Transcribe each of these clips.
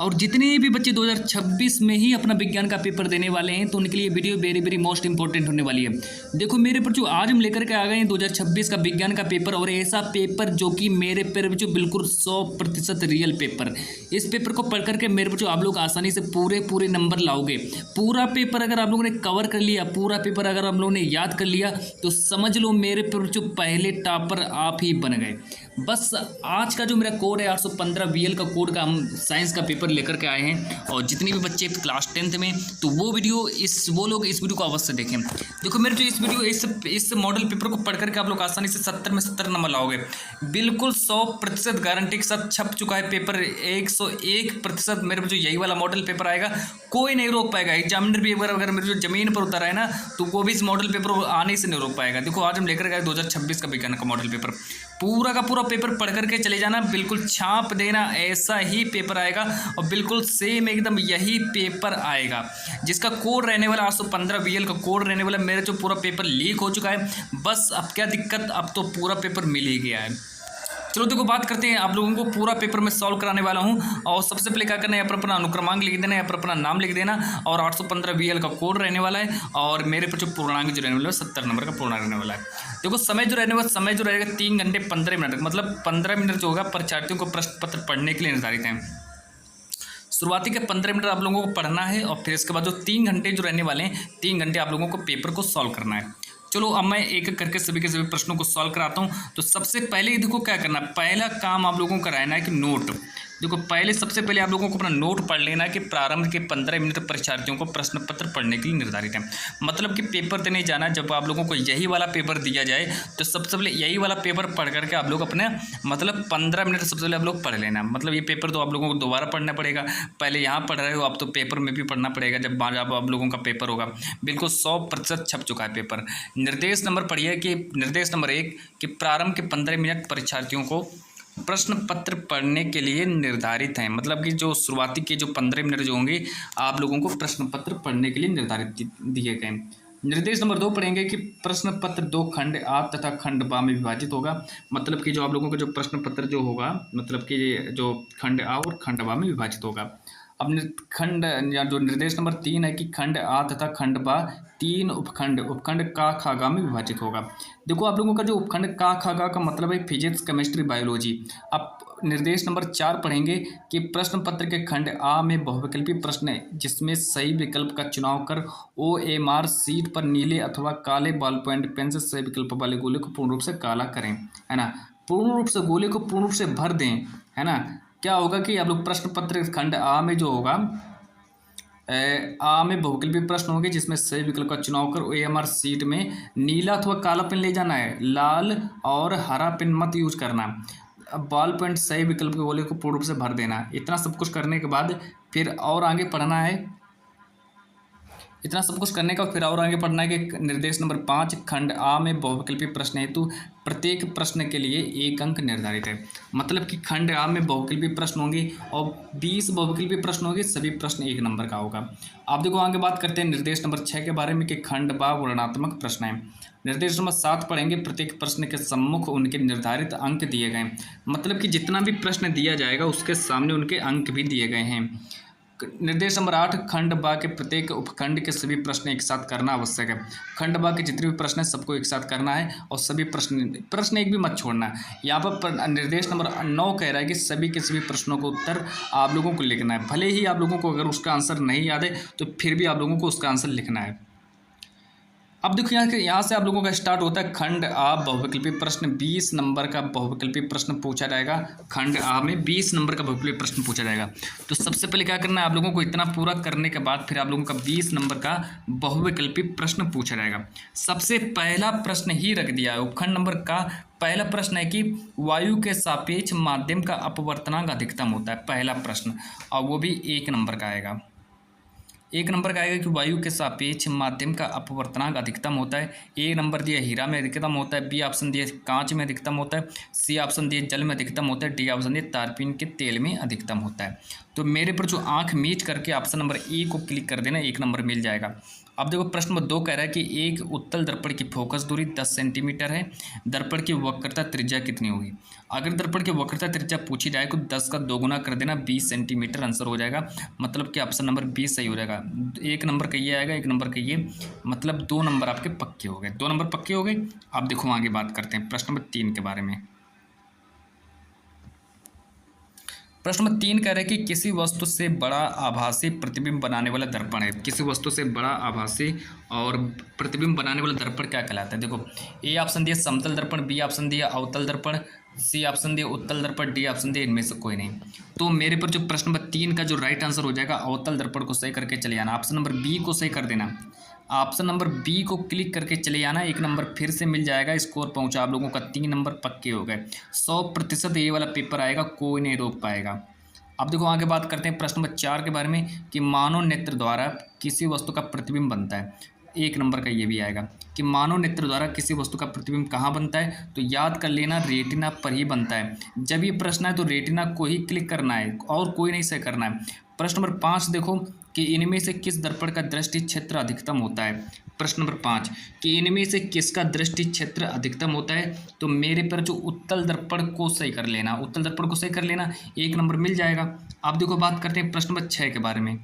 और जितने भी बच्चे 2026 में ही अपना विज्ञान का पेपर देने वाले हैं तो उनके लिए video very very most important होने वाली है। देखो मेरे पर जो आज हम लेकर के आ गए हैं 2026 का विज्ञान का पेपर, और ऐसा पेपर जो कि मेरे पर जो बिल्कुल 100% रियल पेपर। इस पेपर को पढ़ करके मेरे पर जो आप लोग आसानी से पूरे नंबर लाओगे। पूरा पेपर अगर आप लोगों ने कवर कर लिया, पूरा पेपर अगर आप लोगों ने याद कर लिया तो समझ लो मेरे पर जो पहले टॉपर आप ही बन गए। बस आज का जो मेरा कोड है 815 VL का कोड का हम साइंस का पेपर लेकर के आए हैं। और जितने भी बच्चे क्लास 10th में, तो वो लोग इस वीडियो को अवश्य देखें। देखो मेरे जो इस मॉडल पेपर को पढ़ करके आप लोग आसानी से 70 में 70 नंबर लाओगे। बिल्कुल 100% गारंटी के साथ छप चुका है पेपर। 101% मेरे जो यही वाला मॉडल पेपर आएगा, कोई नहीं रोक पाएगा। एग्जामिनर भी अगर मेरे जो जमीन पर उतर है ना, तो वो भी इस मॉडल पेपर को आने से नहीं रोक पाएगा। देखो आज हम लेकर गए 2026 का विज्ञान का मॉडल पेपर। पूरा का पूरा पेपर पढ़ करके चले जाना, बिल्कुल छाप देना, ऐसा ही पेपर आएगा और बिल्कुल सेम एकदम यही पेपर आएगा, जिसका कोड रहने वाला 815 VL का कोड रहने वाला। मेरा जो पूरा पेपर लीक हो चुका है, बस अब क्या दिक्कत, अब तो पूरा पेपर मिल ही गया है। चलो देखो बात करते हैं, आप लोगों को पूरा पेपर में सॉल्व कराने वाला हूं। और सबसे पहले क्या करना है, यहाँ पर अपना अनुक्रमांक लिख देना है, यहाँ पर अपना नाम लिख देना, और 815 VL का कोड रहने वाला है। और मेरे पर जो पूर्णांक जो रहने वाला है 70 नंबर का पूर्णांक रहने वाला है। देखो समय जो रहने वाला, समय जो रहेगा 3 घंटे 15 मिनट, मतलब 15 मिनट जो होगा परीक्षार्थियों को प्रश्न पत्र पढ़ने के लिए निर्धारित है। शुरुआती के 15 मिनट आप लोगों को पढ़ना है और फिर इसके बाद जो 3 घंटे जो रहने वाले हैं, 3 घंटे आप लोगों को पेपर को सॉल्व करना है। चलो अब मैं एक एक करके सभी के सभी प्रश्नों को सॉल्व कराता हूं। तो सबसे पहले देखो क्या करना है, पहला काम आप लोगों को कराना है कि नोट। देखो पहले सबसे पहले आप लोगों को अपना नोट पढ़ लेना है कि प्रारंभ के 15 मिनट परीक्षार्थियों को प्रश्न पत्र पढ़ने के लिए निर्धारित है। मतलब कि पेपर देने जाना है, जब आप लोगों को यही वाला पेपर दिया जाए तो सबसे पहले यही वाला पेपर पढ़ करके आप लोग अपने मतलब 15 मिनट सबसे पहले आप लोग पढ़ लेना। मतलब ये पेपर तो आप लोगों को दोबारा पढ़ना पड़ेगा, पहले यहाँ पढ़ रहे हो, अब तो पेपर में भी पढ़ना पड़ेगा जब आप लोगों का पेपर होगा। बिल्कुल 100% छप चुका है पेपर। निर्देश नंबर पढ़िए कि निर्देश नंबर 1 कि प्रारंभ के 15 मिनट परीक्षार्थियों को प्रश्न पत्र पढ़ने के लिए निर्धारित हैं। मतलब कि जो शुरुआती के जो 15 मिनट जो होंगे आप लोगों को प्रश्न पत्र पढ़ने के लिए निर्धारित दिए गए। निर्देश नंबर 2 पढ़ेंगे कि प्रश्न पत्र 2 खंड आ तथा खंड बा में विभाजित होगा। मतलब कि जो आप लोगों का जो प्रश्न पत्र जो होगा, मतलब कि जो खंड आ और खंड बा में विभाजित होगा। अब खंड या जो निर्देश नंबर 3 है कि खंड आ तथा खंड बा 3 उपखंड का खा गा में विभाजित होगा। देखो आप लोगों का जो उपखंड का खा गा का मतलब है फिजिक्स, केमिस्ट्री, बायोलॉजी। अब निर्देश नंबर 4 पढ़ेंगे कि प्रश्न पत्र के खंड आ में बहुविकल्पी प्रश्न है जिसमें सही विकल्प का चुनाव कर OMR सीट पर नीले अथवा काले बॉल पॉइंट पेन से सही विकल्प वाले गोले को पूर्ण रूप से काला करें, है ना। पूर्ण रूप से गोले को पूर्ण रूप से भर दें, है ना। क्या होगा कि आप लोग प्रश्न पत्र खंड आ में जो होगा, आ में बहुविकल्पी प्रश्न होंगे जिसमें सही विकल्प का चुनाव कर OMR सीट में नीला अथवा काला पेन ले जाना है, लाल और हरा पेन मत यूज करना। अब बॉल पॉइंट सही विकल्प के गोले को पूर्ण रूप से भर देना। इतना सब कुछ करने के बाद फिर और आगे पढ़ना है, इतना सब कुछ करने का फिर और आगे पढ़ना है कि निर्देश नंबर 5 खंड आ में बहुविकल्पी प्रश्न हेतु प्रत्येक प्रश्न के लिए 1 अंक निर्धारित है। मतलब कि खंड आ में बहुविकल्पी प्रश्न होंगे और 20 बहुविकल्पी प्रश्न होंगे, सभी प्रश्न 1 नंबर का होगा। आप देखो आगे बात करते हैं निर्देश नंबर 6 के बारे में कि खंड बा वर्णनात्मक प्रश्न है। निर्देश नंबर 7 पढ़ेंगे प्रत्येक प्रश्न के सम्मुख उनके निर्धारित अंक दिए गए। मतलब कि जितना भी प्रश्न दिया जाएगा उसके सामने उनके अंक भी दिए गए हैं। निर्देश नंबर 8 खंड बा के प्रत्येक उपखंड के सभी प्रश्न एक साथ करना आवश्यक है। खंड बा के जितने भी प्रश्न हैं सबको एक साथ करना है और सभी प्रश्न एक भी मत छोड़ना। यहाँ पर निर्देश नंबर 9 कह रहा है कि सभी के सभी प्रश्नों को उत्तर आप लोगों को लिखना है। भले ही आप लोगों को अगर उसका आंसर नहीं याद है तो फिर भी आप लोगों को उसका आंसर लिखना है। अब देखो यहाँ से आप लोगों का स्टार्ट होता है खंड आ बहुविकल्पी प्रश्न। 20 नंबर का बहुविकल्पी प्रश्न पूछा जाएगा। खंड आ में 20 नंबर का बहुविकल्पी प्रश्न पूछा जाएगा। तो सबसे पहले क्या करना है, आप लोगों को इतना पूरा करने के बाद फिर आप लोगों का 20 नंबर का बहुविकल्पी प्रश्न पूछा जाएगा। सबसे पहला प्रश्न ही रख दिया है उपखंड नंबर का। पहला प्रश्न है कि वायु के सापेक्ष माध्यम का अपवर्तनांक अधिकतम होता है, पहला प्रश्न, और वो भी 1 नंबर का आएगा। एक नंबर का आएगा कि वायु के सापेक्ष माध्यम का अपवर्तनांक अधिकतम होता है। ए नंबर दिया हीरा में अधिकतम होता है, बी ऑप्शन दिया कांच में अधिकतम होता है, सी ऑप्शन दिया जल में अधिकतम होता है, डी ऑप्शन दिया तारपीन के तेल में अधिकतम होता है। तो मेरे पर जो आंख मीच करके ऑप्शन नंबर ए को क्लिक कर देना, 1 नंबर मिल जाएगा। अब देखो प्रश्न नंबर 2 कह रहा है कि एक उत्तल दर्पण की फोकस दूरी 10 सेंटीमीटर है, दर्पण की वक्रता त्रिज्या कितनी होगी। अगर दर्पण की वक्रता त्रिज्या पूछी जाए तो 10 का 2 गुना कर देना, 20 सेंटीमीटर आंसर हो जाएगा। मतलब कि ऑप्शन नंबर 20 सही हो जाएगा। 1 नंबर का ये आएगा, 1 नंबर का ये, मतलब 2 नंबर आपके पक्के हो गए, 2 नंबर पक्के हो गए। अब देखो आगे बात करते हैं प्रश्न नंबर 3 के बारे में। प्रश्न नंबर 3 कह रहा है कि किसी वस्तु से बड़ा आभासी प्रतिबिंब बनाने वाला दर्पण है। किसी वस्तु से बड़ा आभासी और प्रतिबिंब बनाने वाला दर्पण क्या कहलाता है। देखो ए ऑप्शन दिया समतल दर्पण, बी ऑप्शन दिया अवतल दर्पण, सी ऑप्शन दिया उत्तल दर्पण, डी ऑप्शन दिया इनमें से कोई नहीं। तो मेरे पर जो प्रश्न नंबर 3 का जो राइट आंसर हो जाएगा, अवतल दर्पण को सही करके चले जाना, ऑप्शन नंबर बी को सही कर देना। ऑप्शन नंबर बी को क्लिक करके चले आना, 1 नंबर फिर से मिल जाएगा। स्कोर पहुंचा आप लोगों का 3 नंबर पक्के हो गए। 100% ये वाला पेपर आएगा, कोई नहीं रोक पाएगा। अब देखो आगे बात करते हैं प्रश्न नंबर 4 के बारे में कि मानव नेत्र द्वारा किसी वस्तु का प्रतिबिंब बनता है। 1 नंबर का ये भी आएगा कि मानव नेत्र द्वारा किसी वस्तु का प्रतिबिंब कहाँ बनता है। तो याद कर लेना रेटिना पर ही बनता है। जब ये प्रश्न है तो रेटिना को ही क्लिक करना है और कोई नहीं सही करना है। प्रश्न नंबर 5 देखो कि इनमें से किस दर्पण का दृष्टि क्षेत्र अधिकतम होता है। प्रश्न नंबर 5 कि इनमें से किसका दृष्टि क्षेत्र अधिकतम होता है। तो मेरे पर जो उत्तल दर्पण को सही कर लेना, उत्तल दर्पण को सही कर लेना, 1 नंबर मिल जाएगा। अब देखो बात करते हैं प्रश्न नंबर 6 के बारे में।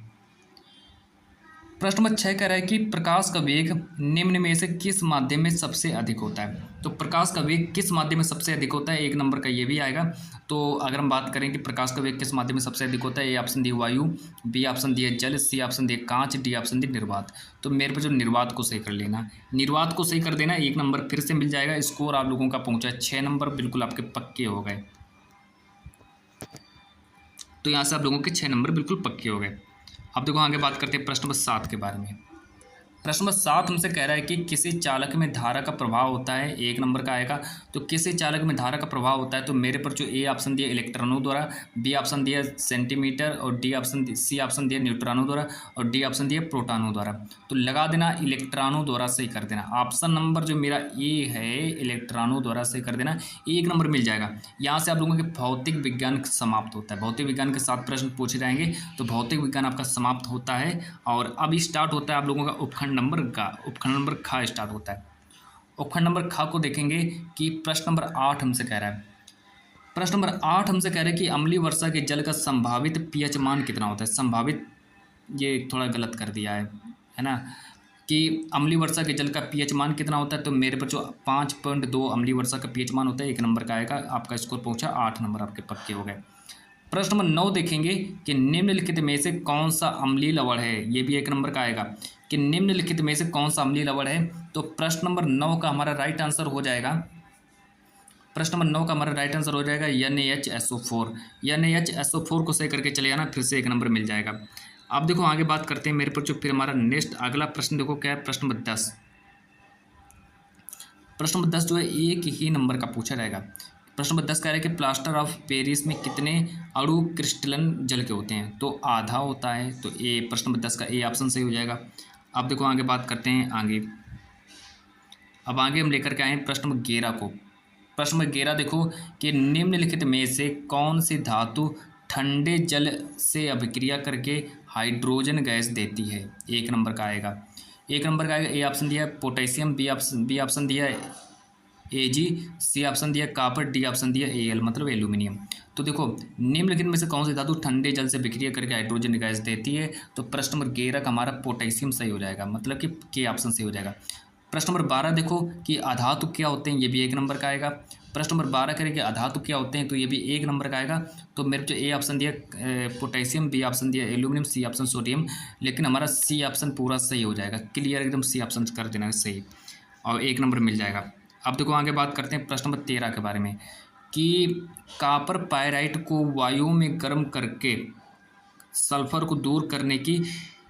प्रश्न नंबर 6 कह रहा है कि प्रकाश का वेग निम्न में से किस माध्यम में सबसे अधिक होता है। तो प्रकाश का वेग किस माध्यम में सबसे अधिक होता है, 1 नंबर का ये भी आएगा। तो अगर हम बात करें कि प्रकाश का वेग किस माध्यम में सबसे अधिक होता है, ए ऑप्शन दिए वायु, बी ऑप्शन दिए जल, सी ऑप्शन दिए कांच, डी ऑप्शन दिए निर्वात। तो मेरे पर जो निर्वात को सही कर लेना, निर्वात को सही कर देना, 1 नंबर फिर से मिल जाएगा। स्कोर आप लोगों का पहुंचा 6 नंबर, बिल्कुल आपके पक्के हो गए। तो यहाँ से आप लोगों के 6 नंबर बिल्कुल पक्के हो गए। अब देखो आगे बात करते हैं प्रश्न नंबर 7 के बारे में। प्रश्न नंबर 7 हमसे कह रहा है कि किसी चालक में धारा का प्रभाव होता है, 1 नंबर का आएगा। तो किसी चालक में धारा का प्रभाव होता है, तो मेरे पर जो ए ऑप्शन दिया इलेक्ट्रॉनों द्वारा, बी ऑप्शन दिया सेंटीमीटर, और डी ऑप्शन सी ऑप्शन दिया न्यूट्रॉनों द्वारा, और डी ऑप्शन दिया प्रोटॉनों द्वारा। तो लगा देना इलेक्ट्रॉनों द्वारा सही कर देना। ऑप्शन नंबर जो मेरा ए है इलेक्ट्रॉनों द्वारा सही कर देना, 1 नंबर मिल जाएगा। यहाँ से आप लोगों के भौतिक विज्ञान समाप्त होता है। भौतिक विज्ञान के 7 प्रश्न पूछे जाएंगे, तो भौतिक विज्ञान आपका समाप्त होता है। और अब स्टार्ट होता है आप लोगों का उपखंड नंबर खा स्टार्ट होता है। उपखंड नंबर खा को देखेंगे कि प्रश्न नंबर 8 हमसे कह रहा है। प्रश्न नंबर 8 हमसे कह रहा है कि अम्लीय वर्षा के जल का संभावित पीएच मान कितना होता है। संभावित ये थोड़ा गलत कर दिया है ना, कि अम्लीय वर्षा के जल का पीएच मान कितना होता है। तो मेरे पर जो 5.2 अम्लीय वर्षा का पीएच मान होता है, 1 नंबर का आएगा। आपका स्कोर पहुंचा 8 नंबर, आपके पक्के हो गए। प्रश्न नंबर 9 देखेंगे कि निम्नलिखित में से कौन सा अम्लीय लवण है। ये भी 1 नंबर का आएगा कि निम्नलिखित में से कौन सा अम्लीय लवण है। तो प्रश्न नंबर 9 का हमारा राइट आंसर हो जाएगा, प्रश्न नंबर 9 का हमारा राइट आंसर हो जाएगा NaHSO4। NaHSO4 को सही करके चले जाना, फिर से 1 नंबर मिल जाएगा। अब देखो आगे बात करते हैं मेरे पर जो फिर हमारा नेक्स्ट अगला प्रश्न देखो क्या है। प्रश्न नंबर 10। प्रश्न नंबर 10 जो है 1 ही नंबर का पूछा जाएगा। प्रश्न नंबर 10 कह रहा है कि प्लास्टर ऑफ पेरिस में कितने अणु क्रिस्टलन जल के होते हैं। तो आधा होता है। तो ए प्रश्न नंबर 10 का ए ऑप्शन सही हो जाएगा। अब देखो आगे बात करते हैं अब आगे हम लेकर के आए हैं प्रश्न नंबर 11 को। प्रश्न नंबर 11 देखो कि निम्नलिखित में से कौन सी धातु ठंडे जल से अभिक्रिया करके हाइड्रोजन गैस देती है। 1 नंबर का आएगा। 1 नंबर का आएगा। ए ऑप्शन दिया है पोटेशियम, बी ऑप्शन दिया है Ag, सी ऑप्शन दिया कापर, डी ऑप्शन दिया Al मतलब एल्यूमिनियम। तो देखो निम्नलिखित में से कौन सी धातु ठंडे जल से विक्रिया करके हाइड्रोजन गैस देती है। तो प्रश्न नंबर 11 का हमारा पोटेशियम सही हो जाएगा, मतलब कि के ऑप्शन सही हो जाएगा। प्रश्न नंबर 12 देखो कि अधातु क्या होते हैं। ये भी 1 नंबर का आएगा। प्रश्न नंबर 12 करेंगे अधातु क्या होते हैं, तो ये भी 1 नंबर का आएगा। तो मेरे जो ए ऑप्शन दिया पोटेशियम, बी ऑप्शन दिया एल्यूमिनियम, सी ऑप्शन सोडियम, लेकिन हमारा सी ऑप्शन पूरा सही हो जाएगा। क्लियर एकदम सी ऑप्शन कर देना सही, और 1 नंबर मिल जाएगा। अब देखो आगे बात करते हैं प्रश्न नंबर 13 के बारे में कि कॉपर पायराइट को वायु में गर्म करके सल्फर को दूर करने की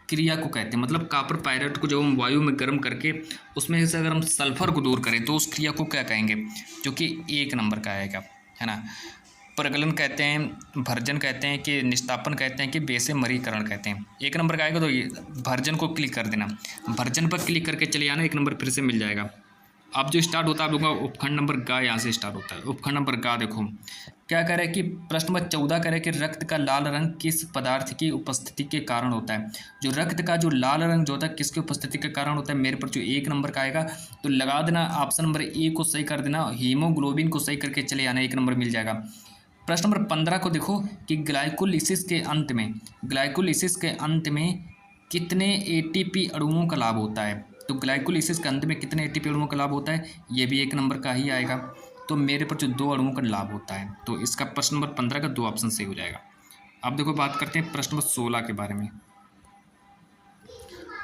क्रिया को कहते हैं। मतलब कॉपर पायराइट को जब हम वायु में गर्म करके उसमें से अगर हम सल्फर को दूर करें तो उस क्रिया को क्या कहेंगे, जो कि 1 नंबर का आएगा, है ना। प्रगलन कहते हैं, भर्जन कहते हैं, कि निस्तापन कहते हैं, कि बेसेमरीकरण कहते हैं। 1 नंबर का आएगा तो ये भर्जन को क्लिक कर देना, भर्जन पर क्लिक करके चले आना, 1 नंबर फिर से मिल जाएगा। अब जो स्टार्ट होता है आप लोगों का उपखंड नंबर गा, यहाँ से स्टार्ट होता है। उपखंड नंबर गा देखो क्या कह रहा है कि प्रश्न नंबर 14 कह रहा है कि रक्त का लाल रंग किस पदार्थ की उपस्थिति के कारण होता है। जो रक्त का जो लाल रंग जो होता है किसकी उपस्थिति के कारण होता है। मेरे पर जो 1 नंबर का आएगा तो लगा देना ऑप्शन नंबर ए को सही कर देना, हीमोग्लोबिन को सही करके चले आना, 1 नंबर मिल जाएगा। प्रश्न नंबर 15 को देखो कि ग्लाइकोलिसिस के अंत में कितने एटीपी अणुओं का लाभ होता है। तो ग्लाइकोलिसिस के अंत में कितने एटीपी अणुओं का लाभ होता है, ये भी 1 नंबर का ही आएगा। तो मेरे पर जो 2 अणुओं का लाभ होता है, तो इसका प्रश्न नंबर 15 का 2 ऑप्शन सही हो जाएगा। अब देखो बात करते हैं प्रश्न नंबर 16 के बारे में।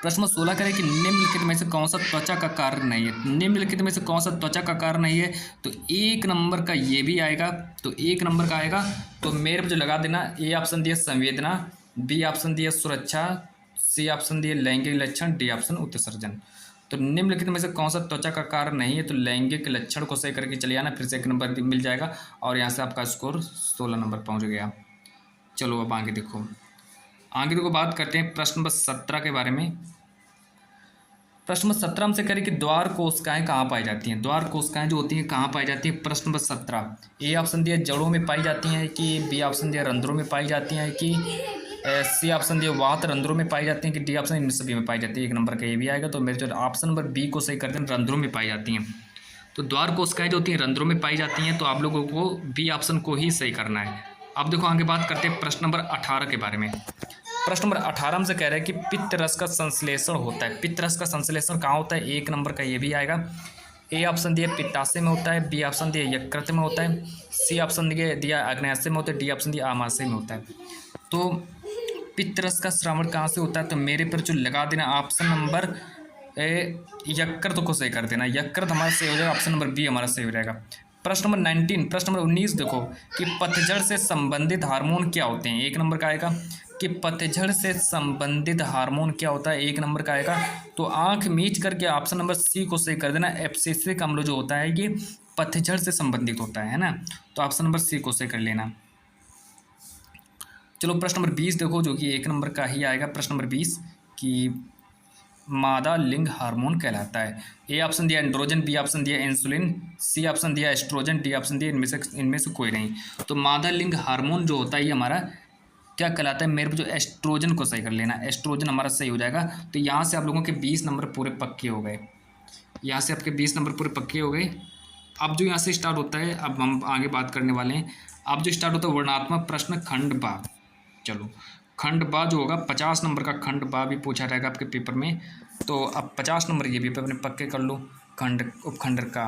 प्रश्न नंबर 16 करें कि निम्नलिखित में से कौन सा त्वचा का कारण नहीं है। निम्नलिखित में से कौन सा त्वचा का कारण नहीं है, तो 1 नंबर का ये भी आएगा। तो 1 नंबर का आएगा तो मेरे पर जो लगा देना, ए ऑप्शन दिया संवेदना, बी ऑप्शन दिया सुरक्षा, सी ऑप्शन दिया लैंगिक लक्षण, डी ऑप्शन उत्सर्जन। तो निम्नलिखित में से कौन सा त्वचा का कारण नहीं है, तो लैंगिक लक्षण को सही करके चले आना, फिर से 1 नंबर मिल जाएगा और यहाँ से आपका स्कोर 16 नंबर पहुँच गया। चलो अब आगे देखो बात करते हैं प्रश्न नंबर 17 के बारे में। प्रश्न नंबर 17 हमसे करें कि द्वार कोशिकाएं कहाँ पाई जाती हैं। द्वार कोशिकाएं जो होती हैं कहाँ पाई जाती हैं। प्रश्न नंबर 17 ए ऑप्शन दिया जड़ों में पाई जाती हैं, कि बी ऑप्शन दिया रंध्रों में पाई जाती हैं, कि सी ऑप्शन दिया वात रंध्रों में पाई जाती हैं, कि डी ऑप्शन इन सभी में पाई जाती है। 1 नंबर का ये भी आएगा। तो मेरे जो ऑप्शन नंबर बी को सही करते हैं, रंध्रों में पाई जाती हैं। तो द्वार कोशिकाएं जो होती हैं रंध्रों में पाई जाती हैं, तो आप लोगों को बी ऑप्शन को ही सही करना है। अब देखो आगे बात करते हैं प्रश्न नंबर 18 के बारे में। प्रश्न नंबर 18 से कह रहा है कि पित्त रस का संश्लेषण होता है। पित्त रस का संश्लेषण कहाँ होता है, 1 नंबर का ये भी आएगा। ए ऑप्शन दिया पित्ताशय में होता है, बी ऑप्शन दिया यकृत में होता है, सी ऑप्शन दिया आग्नेयाशय में होता है, डी ऑप्शन दिया आमाशय में होता है। तो पित्त रस का स्रावण कहाँ से होता है, तो मेरे पर जो लगा देना ऑप्शन नंबर यकृत को सही कर देना, यकृत हमारा सही हो जाएगा, ऑप्शन नंबर बी हमारा सही हो जाएगा। प्रश्न नंबर 19 प्रश्न नंबर 19 देखो कि पतझड़ से संबंधित हार्मोन क्या होते हैं। 1 नंबर का आएगा कि पतझड़ से संबंधित हार्मोन क्या होता है, 1 नंबर का आएगा। तो आंख मीच करके ऑप्शन नंबर सी को सही कर देना, एब्सेसिक अम्ल जो होता है ये पतझड़ से संबंधित होता है ना। तो ऑप्शन नंबर सी को सही कर लेना। चलो प्रश्न नंबर 20 देखो जो कि 1 नंबर का ही आएगा। प्रश्न नंबर 20 कि मादा लिंग हार्मोन कहलाता है। ए ऑप्शन दिया एंड्रोजन, बी ऑप्शन दिया इंसुलिन, सी ऑप्शन दिया एस्ट्रोजन, डी ऑप्शन दिया इनमें से कोई नहीं। तो मादा लिंग हार्मोन जो होता है ये हमारा क्या कहलाता है, मेरे को जो एस्ट्रोजन को सही कर लेना, एस्ट्रोजन हमारा सही हो जाएगा। तो यहाँ से आप लोगों के 20 नंबर पूरे पक्के हो गए, यहाँ से आपके 20 नंबर पूरे पक्के हो गए। अब जो यहाँ से स्टार्ट होता है, अब हम आगे बात करने वाले हैं। अब जो स्टार्ट होता है वर्णात्मक प्रश्न खंड बा। चलो खंड बा जो होगा 50 नंबर का खंड बा भी पूछा जाएगा आपके पेपर में। तो अब 50 नंबर ये भी अपने पक्के कर लो। खंड उपखंड का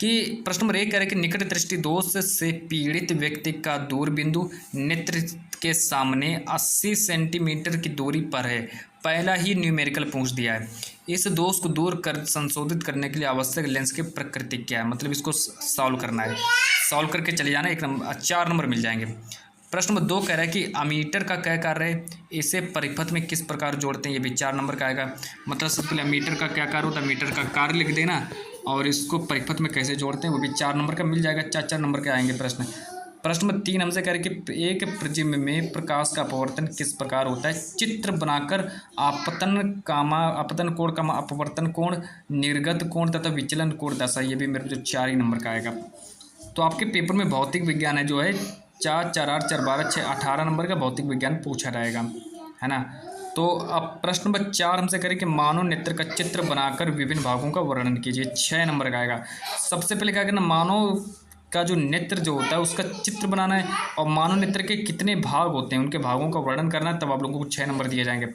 कि प्रश्न नंबर 1 कह रहे कि निकट दृष्टि दोष से पीड़ित व्यक्ति का दूर बिंदु नेत्र के सामने 80 सेंटीमीटर की दूरी पर है। पहला ही न्यूमेरिकल पूछ दिया है। इस दोष को दूर कर संशोधित करने के लिए आवश्यक लेंस की प्रकृति क्या है, मतलब इसको सॉल्व करना है। सॉल्व करके चले जाना, 4 नंबर मिल जाएंगे। प्रश्न नंबर 2 कह रहा है कि अमीटर का क्या कार्य है, इसे परिपथ में किस प्रकार जोड़ते हैं, ये भी 4 नंबर का आएगा। मतलब सबसे पहले अमीटर का क्या कार्य होता है, मीटर का कार्य लिख देना और इसको परिपथ में कैसे जोड़ते हैं वो भी 4 नंबर का मिल जाएगा। 4 नंबर के आएंगे प्रश्न। प्रश्न नंबर 3 हमसे कह रहे कि एक प्रिज्म में प्रकाश का अपवर्तन किस प्रकार होता है। चित्र बनाकर आपतन कोण का अपवर्तन कोण, निर्गत कोण तथा विचलन कोण दशा, ये भी मेरे जो 4 ही नंबर का आएगा। तो आपके पेपर में भौतिक विज्ञान है जो है 4, 4, 8, 4, 12, 6, 18 नंबर का भौतिक विज्ञान पूछा जाएगा, है ना। तो अब प्रश्न नंबर 4 हमसे करें कि मानव नेत्र का चित्र बनाकर विभिन्न भागों का वर्णन कीजिए। 6 नंबर का आएगा। सबसे पहले क्या करना, मानव का जो नेत्र जो होता है उसका चित्र बनाना है और मानव नेत्र के कितने भाग होते हैं उनके भागों का वर्णन करना है, तब आप लोगों को 6 नंबर दिए जाएंगे।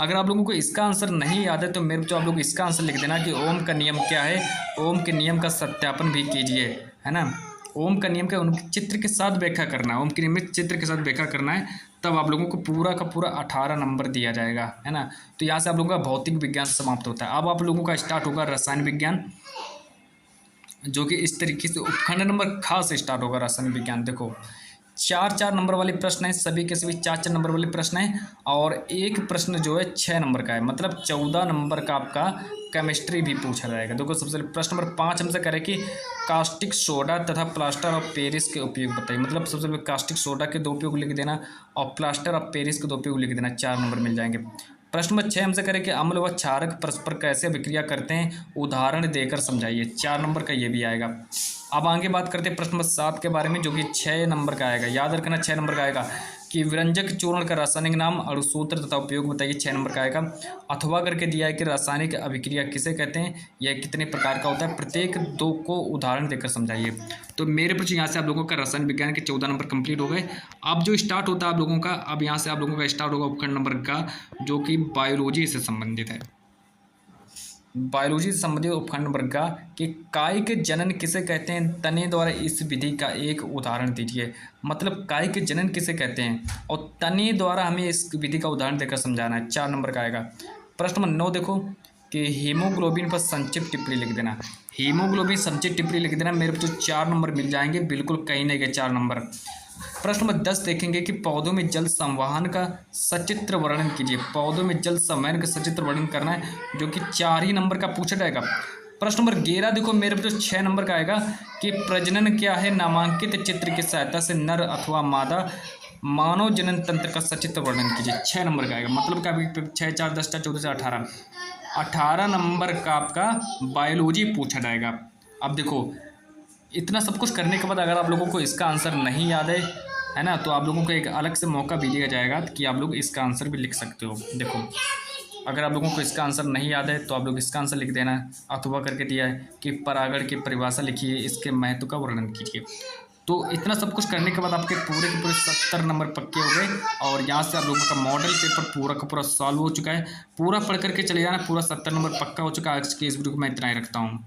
अगर आप लोगों को इसका आंसर नहीं याद है तो मेरे को आप लोग इसका आंसर लिख देना कि ओम का नियम क्या है, ओम के नियम का सत्यापन भी कीजिए, है ना। ओम का नियम का उनके चित्र के साथ व्याख्या करना है, ओम के नियम में चित्र के साथ व्याख्या करना है, तब आप लोगों को पूरा का पूरा 18 नंबर दिया जाएगा, है ना। तो यहाँ से आप लोगों का भौतिक विज्ञान समाप्त होता है। अब आप लोगों का स्टार्ट होगा रसायन विज्ञान, जो कि इस तरीके से उपखंड नंबर ख से स्टार्ट होगा रसायन विज्ञान। देखो चार चार नंबर वाले प्रश्न हैं, सभी के सभी चार चार नंबर वाले प्रश्न हैं, और एक प्रश्न जो है 6 नंबर का है, मतलब 14 नंबर का आपका केमिस्ट्री भी पूछा जाएगा। देखो सबसे प्रश्न नंबर 5 हमसे करें कि कास्टिक सोडा तथा प्लास्टर ऑफ पेरिस के उपयोग बताइए। मतलब सबसे पहले कास्टिक सोडा के 2 उपयोग लिख देना और प्लास्टर ऑफ पेरिस के 2 उपयोग लिख देना, 4 नंबर मिल जाएंगे। प्रश्न नंबर 6 हमसे करें कि अम्ल व क्षारक परस्पर कैसे अभिक्रिया करते हैं, उदाहरण देकर समझाइए, 4 नंबर का ये भी आएगा। अब आगे बात करते हैं प्रश्न नंबर 7 के बारे में, जो कि 6 नंबर का आएगा। याद रखना 6 नंबर का आएगा कि व्यंजक चूर्ण का रासायनिक नाम, अणुसूत्र तथा उपयोग बताइए, 6 नंबर का आएगा। अथवा करके दिया है कि रासायनिक अभिक्रिया किसे कहते हैं, यह कितने प्रकार का होता है, प्रत्येक 2 को उदाहरण देकर समझाइए। तो मेरे प्रश्न यहाँ से आप लोगों का रसायन विज्ञान के 14 नंबर कंप्लीट हो गए। अब जो स्टार्ट होता है आप लोगों का, अब यहाँ से आप लोगों का स्टार्ट होगा उपखंड नंबर का, जो कि बायोलॉजी से संबंधित है। बायोलॉजी से संबंधित उपखंड नंबर का कि काय के जनन किसे कहते हैं, तने द्वारा इस विधि का एक उदाहरण दीजिए। मतलब काय के जनन किसे कहते हैं और तने द्वारा हमें इस विधि का उदाहरण देकर समझाना है, 4 नंबर का आएगा। प्रश्न नंबर 9 देखो कि हीमोग्लोबिन पर संक्षिप्त टिप्पणी लिख देना। हीमोग्लोबिन संक्षिप्त टिप्पणी लिख देना, मेरे को तो 4 नंबर मिल जाएंगे, बिल्कुल कहीं नहीं गए 4 नंबर। प्रश्न नंबर 10 देखेंगे कि पौधों में जल संवहन का सचित्र वर्णन कीजिए। पौधों में जल संवहन का सचित्र वर्णन करना है, जो कि 4 ही नंबर का पूछा जाएगा। प्रश्न नंबर 11 देखो मेरे पे तो 6 नंबर का आएगा कि प्रजनन क्या है, नामांकित चित्र की सहायता से नर अथवा मादा मानव जनन तंत्र का सचित्र वर्णन कीजिए, 6 नंबर का आएगा। मतलब का 6 4 10 14 से 18 नंबर का आपका बायोलॉजी पूछा जाएगा। अब देखो इतना सब कुछ करने के बाद अगर आप लोगों को इसका आंसर नहीं याद है ना, तो आप लोगों को एक अलग से मौका भी दिया जाएगा कि आप लोग इसका आंसर भी लिख सकते हो। देखो अगर आप लोगों को इसका आंसर नहीं याद है तो आप लोग इसका आंसर लिख देना। अथवा करके दिया है कि परागण की परिभाषा लिखिए, इसके महत्व का वर्णन कीजिए। तो इतना सब कुछ करने के बाद आपके पूरे के पूरे 70 नंबर पक्के हो गए, और यहाँ से आप लोगों का मॉडल पेपर पूरा का पूरा सॉल्व हो चुका है। पूरा पढ़ करके चले जाना, पूरा 70 नंबर पक्का हो चुका है। आज की इस वीडियो को मैं इतना ही रखता हूँ।